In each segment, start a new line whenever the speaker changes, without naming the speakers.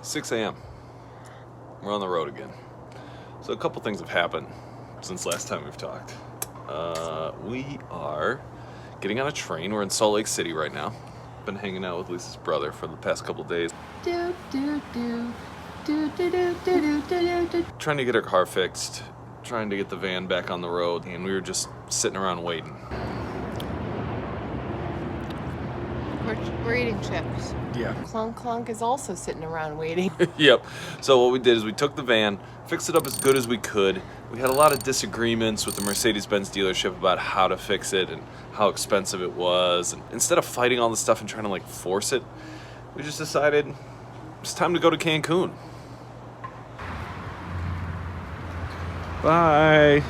6 a.m. We're on the road again. So a couple things have happened since last time we've talked. We are getting on a train. We're in Salt Lake City right now. Been hanging out with Lisa's brother for the past couple days. Trying to get our car fixed, trying to get the van back on the road, and we were just sitting around waiting.
We're eating chips.
Yeah.
Clunk Clunk is also sitting around waiting.
Yep. So what we did is we took the van, fixed it up as good as we could. We had a lot of disagreements with the Mercedes-Benz dealership about how to fix it and how expensive it was. And instead of fighting all this stuff and trying to force it, we just decided it's time to go to Cancun. Bye.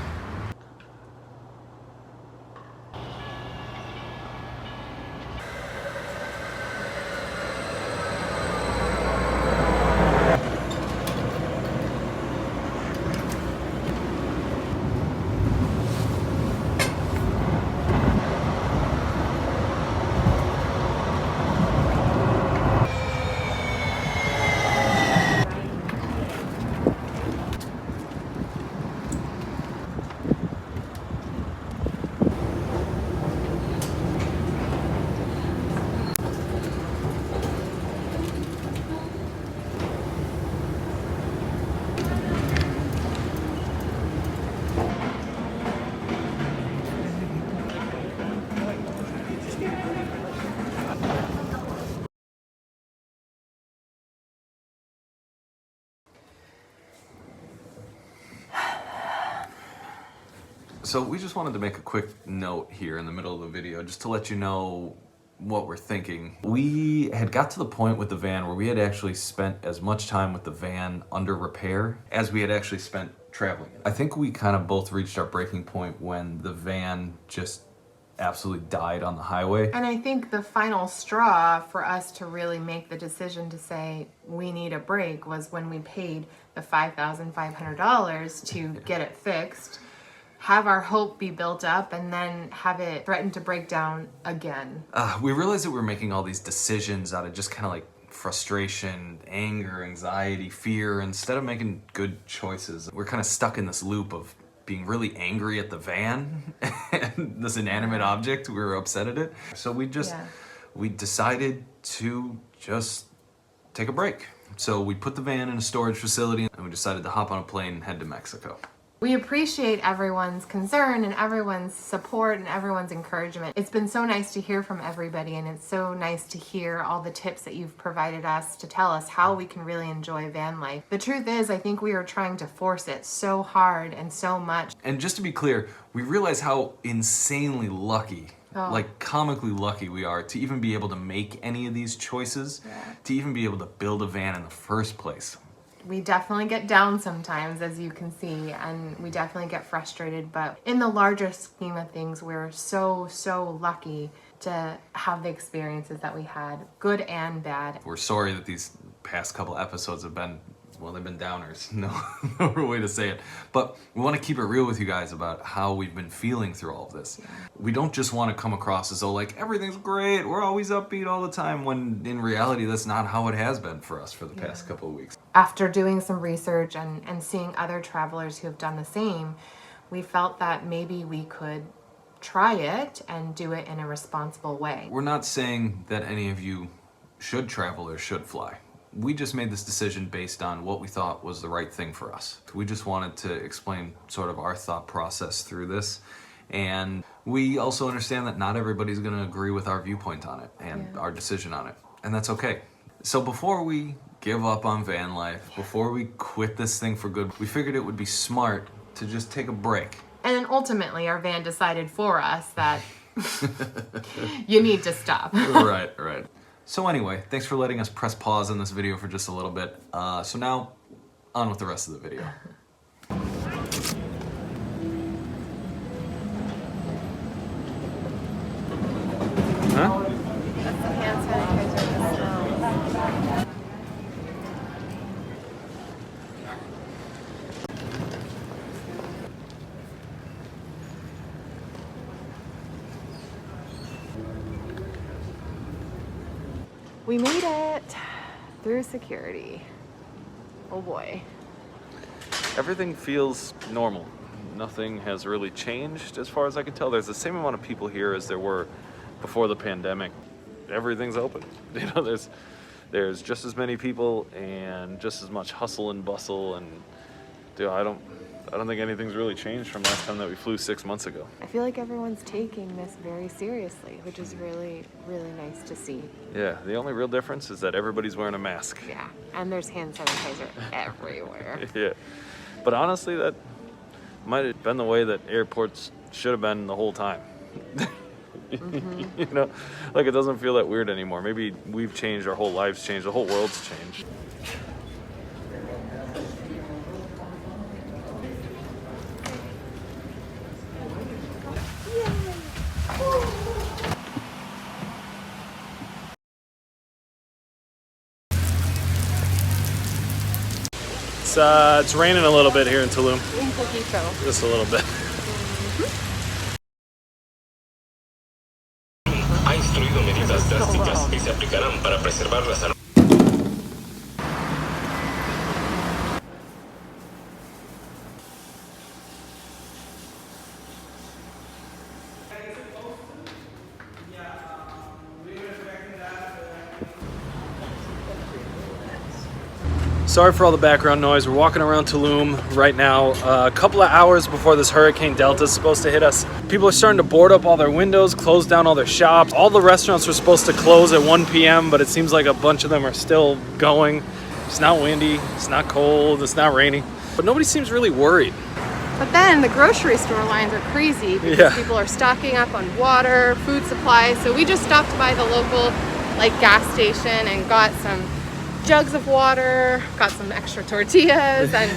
So we just wanted to make a quick note here in the middle of the video just to let you know what we're thinking. We had got to the point with the van where we had actually spent as much time with the van under repair as we had actually spent traveling. I think we kind of both reached our breaking point when the van just absolutely died on the highway.
And I think the final straw for us to really make the decision to say we need a break was when we paid the $5,500 to get it fixed, have our hope be built up, and then have it threaten to break down again.
We realized that we were making all these decisions out of just kind of frustration, anger, anxiety, fear, instead of making good choices. We're kind of stuck in this loop of being really angry at the van and this inanimate object. We were upset at it. So we decided to just take a break. So we put the van in a storage facility and we decided to hop on a plane and head to Mexico.
We appreciate everyone's concern and everyone's support and everyone's encouragement. It's been so nice to hear from everybody, and it's so nice to hear all the tips that you've provided us to tell us how we can really enjoy van life. The truth is, I think we are trying to force it so hard and so much.
And just to be clear, we realize how insanely lucky, comically lucky we are to even be able to make any of these choices, to even be able to build a van in the first place.
We definitely get down sometimes, as you can see, and we definitely get frustrated, but in the larger scheme of things, we're so lucky to have the experiences that we had, good and bad.
We're sorry that these past couple episodes have been, well, they've been downers. No other way to say it. But we want to keep it real with you guys about how we've been feeling through all of this. Yeah. We don't just want to come across as though everything's great, we're always upbeat all the time, when in reality that's not how it has been for us for the past couple of weeks.
After doing some research and seeing other travelers who have done the same, we felt that maybe we could try it and do it in a responsible way.
We're not saying that any of you should travel or should fly. We just made this decision based on what we thought was the right thing for us. We just wanted to explain sort of our thought process through this. And we also understand that not everybody's going to agree with our viewpoint on it and our decision on it. And that's okay. So before we give up on van life, before we quit this thing for good, we figured it would be smart to just take a break.
And then ultimately our van decided for us that you need to stop.
Right. So anyway, thanks for letting us press pause on this video for just a little bit. So now, on with the rest of the video. Huh?
That's the hand sanitizer that smells. We made it through security. Oh boy.
Everything feels normal. Nothing has really changed as far as I can tell. There's the same amount of people here as there were before the pandemic. Everything's open. You know, there's just as many people and just as much hustle and bustle, and dude, I don't think anything's really changed from last time that we flew 6 months ago.
I feel like everyone's taking this very seriously, which is really, really nice to see.
Yeah, the only real difference is that everybody's wearing a mask.
Yeah, and there's hand sanitizer everywhere.
Yeah, but honestly, that might have been the way that airports should have been the whole time. You know, like it doesn't feel that weird anymore. Maybe we've changed, our whole lives changed, the whole world's changed. It's raining a little bit here in Tulum.
Un poquito.
Just a little bit.
Ha instruido medidas drásticas que se aplicarán para preservar la salud.
Sorry for all the background noise. We're walking around Tulum right now, a couple of hours before this Hurricane Delta is supposed to hit us. People are starting to board up all their windows, close down all their shops. All the restaurants were supposed to close at 1 p.m., but it seems like a bunch of them are still going. It's not windy, it's not cold, it's not raining, but nobody seems really worried.
But then the grocery store lines are crazy because people are stocking up on water, food supplies. So we just stopped by the local gas station and got some jugs of water, got some extra tortillas, and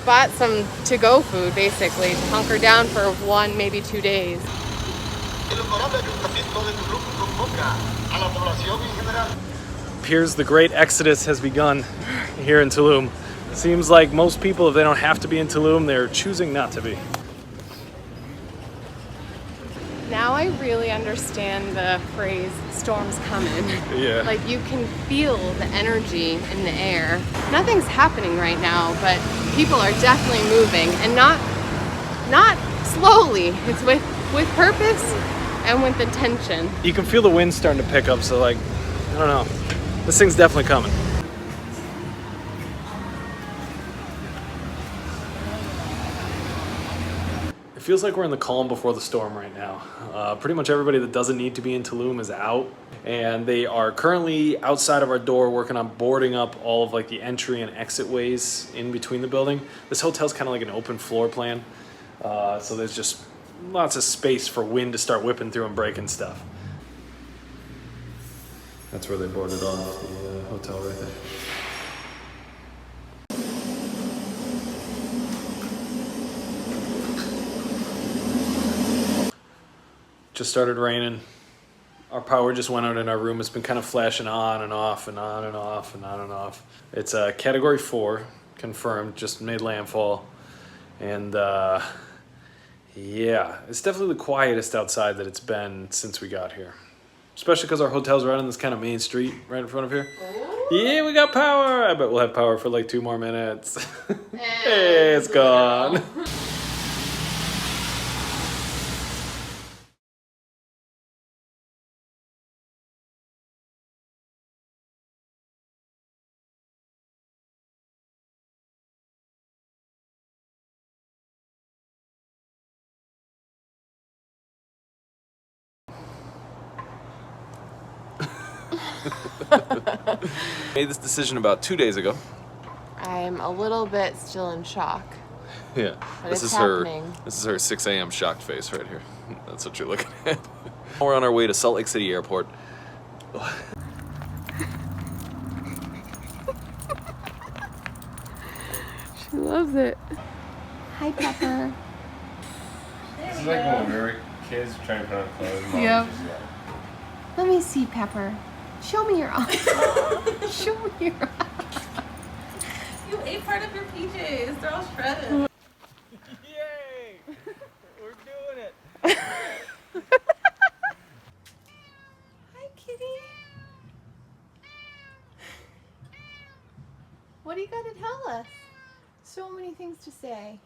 bought some to-go food basically to hunker down for 1, maybe 2 days.
Appears the great exodus has begun here in Tulum. Seems like most people, if they don't have to be in Tulum, they're choosing not to be.
Now I really understand the phrase "storm's coming."
Yeah.
Like you can feel the energy in the air. Nothing's happening right now, but people are definitely moving, and not slowly. It's with purpose and with intention.
You can feel the wind starting to pick up, so I don't know. This thing's definitely coming. It feels like we're in the calm before the storm right now. Pretty much everybody that doesn't need to be in Tulum is out, and they are currently outside of our door working on boarding up all of the entry and exit ways in between the building. This hotel's kind of like an open floor plan, so there's just lots of space for wind to start whipping through and breaking stuff. That's where they boarded off the hotel right there. Just started raining. Our power just went out in our room. It's been kind of flashing on and off and on and off and on and off. It's a category 4, confirmed, just made landfall. And yeah, it's definitely the quietest outside that it's been since we got here. Especially because our hotel's right on this kind of main street right in front of here. Yeah, we got power. I bet we'll have power for 2 more minutes. Hey, it's gone. Made this decision about 2 days ago.
I'm a little bit still in shock.
Yeah,
But
this
it's
is
happening.
This is her 6 a.m. shocked face right here. That's what you're looking at. We're on our way to Salt Lake City Airport.
She loves it. Hi, Pepper.
This is like when we were kids trying to put on clothes. Mom
Yep.
was just like,
Let me see, Pepper. Show me your eyes. Show me your eyes.
You ate part of your PJs. They're all shredded.
Yay! We're doing it.
Hi, kitty. What What do you got to tell us? So many things to say.